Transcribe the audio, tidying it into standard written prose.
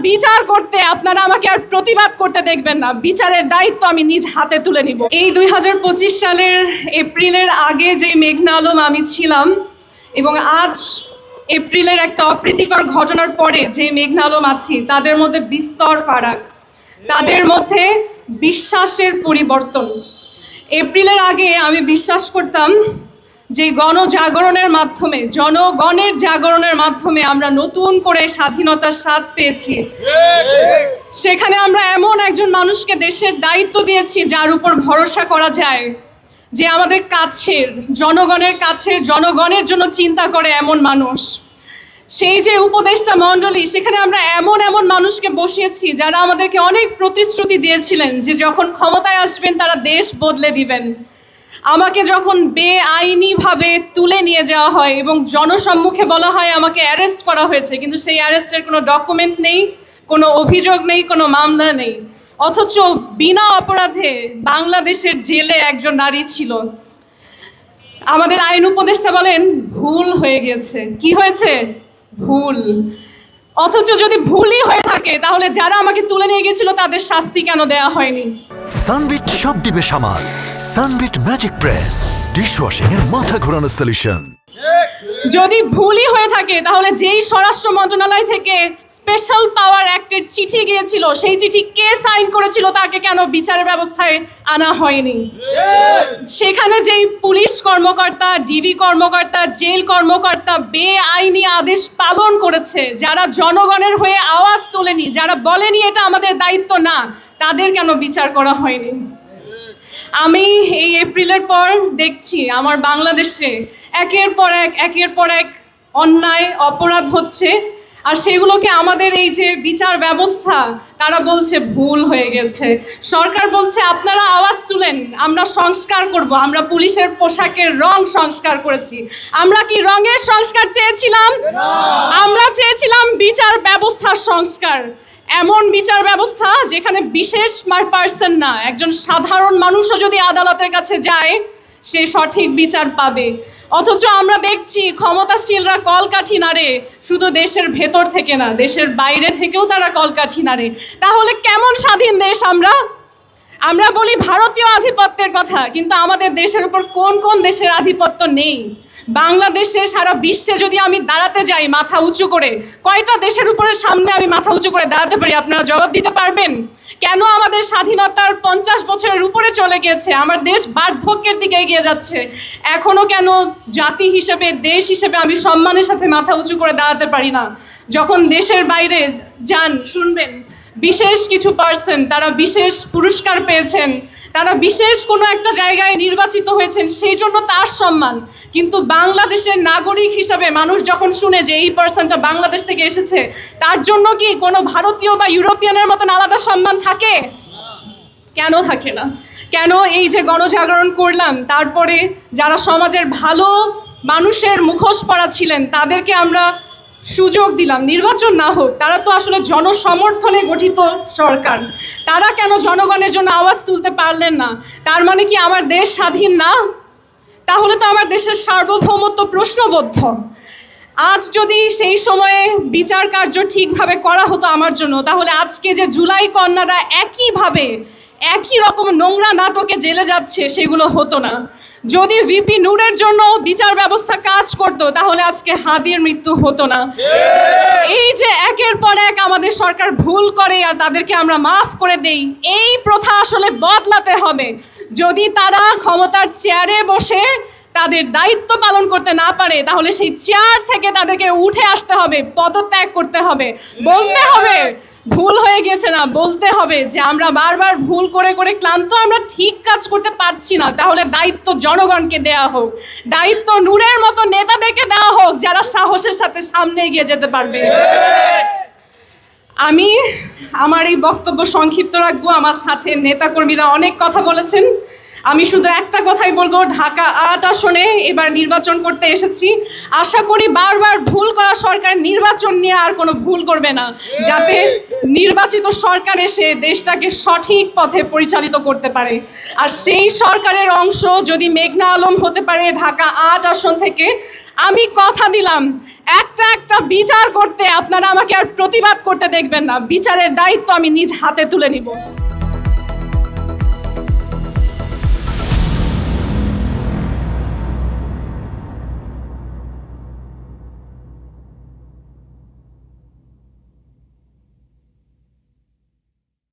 বিচার করতে আপনারা আমাকে আর প্রতিবাদ করতে দেখবেন না। বিচারের দায়িত্ব আমি নিজ হাতে তুলে নিব। এই 2025 সালের এপ্রিলের আগে যে মেঘনা আলম আমি ছিলাম এবং আজ এপ্রিলের একটা অপ্রীতিকর ঘটনার পরে যে মেঘনা আলম আছি, তাদের মধ্যে বিস্তর ফারাক, তাদের মধ্যে বিশ্বাসের পরিবর্তন। এপ্রিলের আগে আমি বিশ্বাস করতাম যে গণজাগরণের মাধ্যমে, জনগণের জাগরণের মাধ্যমে আমরা নতুন করে স্বাধীনতার স্বাদ পেয়েছি। সেখানে আমরা এমন একজন মানুষকে দেশের দায়িত্ব দিয়েছি যার উপর ভরসা করা যায়, যে আমাদের কাছের, জনগণের কাছে, জনগণের জন্য চিন্তা করে এমন মানুষ। সেই যে উপদেষ্টা মণ্ডলী, সেখানে আমরা এমন এমন মানুষকে বসিয়েছি যারা আমাদেরকে অনেক প্রতিশ্রুতি দিয়েছিলেন যে যখন ক্ষমতায় আসবেন তারা দেশ বদলে দিবেন। আমাকে যখন বেআইনিভাবে তুলে নিয়ে যাওয়া হয় এবং জনসম্মুখে বলা হয় আমাকে অ্যারেস্ট করা হয়েছে, কিন্তু সেই অ্যারেস্টের কোনো ডকুমেন্ট নেই, কোনো অভিযোগ নেই, কোনো মামলা নেই, অথচ বিনা অপরাধে বাংলাদেশের জেলে একজন নারী ছিল। আমাদের আইন উপদেষ্টা বলেন ভুল হয়ে গেছে। কি হয়েছে? ভুল। অথচ যদি ভুলই হয়ে থাকে তাহলে যারা আমাকে তুলে নিয়ে গেছিল তাদের শাস্তি কেন দেওয়া হয়নি? সানবিট সব দিবে সামাল। সানবিট ম্যাজিক প্রেস ডিশওয়াশিং এর মাথা ঘোরানো সলিউশন। যদি ভুলই হয়ে থাকে তাহলে যেই স্বরাষ্ট্র মন্ত্রণালয় থেকে স্পেশাল পাওয়ার অ্যাক্টের চিঠি গিয়েছিল, সেই চিঠি কে সাইন করেছিল তাকে কেন বিচারের ব্যবস্থায় আনা হয়নি? সেখানে যেই পুলিশ কর্মকর্তা, ডিবি কর্মকর্তা, জেল কর্মকর্তা বেআইনি আদেশ পালন করেছে, যারা জনগণের হয়ে আওয়াজ তোলেনি, যারা বলেনি এটা আমাদের দায়িত্ব না, তাদের কেন বিচার করা হয়নি? আমি এই এপ্রিলের পর দেখছি আমার বাংলাদেশে একের পর এক অন্যায় অপরাধ হচ্ছে, আর সেগুলোকে আমাদের এই যে বিচার ব্যবস্থা তারা বলছে ভুল হয়ে গেছে। সরকার বলছে আপনারা আওয়াজ তুলেন, আমরা সংস্কার করব, আমরা পুলিশের পোশাকের রং সংস্কার করেছি। আমরা কি রঙের সংস্কার চেয়েছিলাম? আমরা চেয়েছিলাম বিচার ব্যবস্থার সংস্কার, এমন বিচার ব্যবস্থা যেখানে বিশেষ পার্সন না, একজন সাধারণ মানুষও যদি আদালতের কাছে যায় সে সঠিক বিচার পাবে। অথচ আমরা দেখছি ক্ষমতাশীলরা কলকাঠি নাড়ে, শুধু দেশের ভেতর থেকে না, দেশের বাইরে থেকেও তারা কলকাঠি নাড়ে। তাহলে কেমন স্বাধীন দেশ আমরা? আমরা বলি ভারতীয় আধিপত্যের কথা, কিন্তু আমাদের দেশের উপর কোন কোন দেশের আধিপত্য নেই? বাংলাদেশে সারা বিশ্বে যদি আমি দাঁড়াতে যাই মাথা উঁচু করে, কয়টা দেশের উপরে সামনে আমি মাথা উঁচু করে দাঁড়াতে পারি? আপনারা জবাব দিতে পারবেন? কেন আমাদের স্বাধীনতার 50 বছরের উপরে চলে গিয়েছে, আমার দেশ বার্ধক্যের দিকে এগিয়ে যাচ্ছে, এখনও কেন জাতি হিসেবে, দেশ হিসেবে আমি সম্মানের সাথে মাথা উঁচু করে দাঁড়াতে পারি না? যখন দেশের বাইরে যান, শুনবেন বিশেষ কিছু পার্সন, তারা বিশেষ পুরস্কার পেয়েছেন, তারা বিশেষ কোনো একটা জায়গায় নির্বাচিত হয়েছেন, সেই জন্য তার সম্মান। কিন্তু বাংলাদেশের নাগরিক হিসাবে মানুষ যখন শুনে যে এই পার্সনটা বাংলাদেশ থেকে এসেছে, তার জন্য কি কোনো ভারতীয় বা ইউরোপিয়ানের মতন আলাদা সম্মান থাকে? কেন থাকে না? কেন এই যে গণজাগরণ করলাম, তারপরে যারা সমাজের ভালো মানুষের মুখোশ পরা ছিলেন তাদেরকে আমরা সুযোগ দিলাম, নির্বাচন না হোক, তারা তো আসলে জনসমর্থনে গঠিত সরকার, তারা কেন জনগণের জন্য আওয়াজ তুলতে পারলেন না? তার মানে কি আমার দেশ স্বাধীন না? তাহলে তো আমার দেশের সার্বভৌমত্ব প্রশ্নবদ্ধ। আজ যদি সেই সময়ে বিচার কার্য ঠিকভাবে করা হতো আমার জন্য, তাহলে আজকে যে জুলাই কন্যারা একই রকম নোংরা নাটকে জেলে যাচ্ছে সেগুলো হতো না। যদি ভিপি নূরের জন্য বিচার ব্যবস্থা কাজ করতো তাহলে আজকে হাদির মৃত্যু হতো না। এই যে একের পর এক আমাদের সরকার ভুল করে আর তাদেরকে আমরা মাফ করে দেই, এই প্রথা আসলে বদলাতে হবে। যদি তারা ক্ষমতার চেয়ারে বসে তাদের দায়িত্ব পালন করতে না পারে তাহলে সেই চেয়ার থেকে তাদেরকে উঠে আসতে হবে, পদত্যাগ করতে হবে, বলতে হবে ভুল হয়ে গেছে না, বলতে হবে যে আমরা বারবার ভুল করে করে ক্লান্ত, আমরা ঠিক কাজ করতে পারছি না, তাহলে দায়িত্ব জনগণকে দেওয়া হোক, দায়িত্ব নূরের মতো নেতাদেরকে দেওয়া হোক যারা সাহসের সাথে সামনে এগিয়ে যেতে পারবে। আমি আমার এই বক্তব্য সংক্ষিপ্ত রাখবো। আমার সাথে নেতাকর্মীরা অনেক কথা বলেছেন, আমি শুধু একটা কথাই বলবো, ঢাকা ৮ আসনে এবার নির্বাচন করতে এসেছি। আশা করি বারবার ভুল করা সরকার নির্বাচন নিয়ে আর কোনো ভুল করবে না, যাতে নির্বাচিত সরকার এসে দেশটাকে সঠিক পথে পরিচালিত করতে পারে। আর সেই সরকারের অংশ যদি মেঘনা আলম হতে পারে ঢাকা ৮ আসন থেকে, আমি কথা দিলাম একটা বিচার করতে আপনারা আমাকে আর প্রতিবাদ করতে দেখবেন না। বিচারের দায়িত্ব আমি নিজ হাতে তুলে নিব।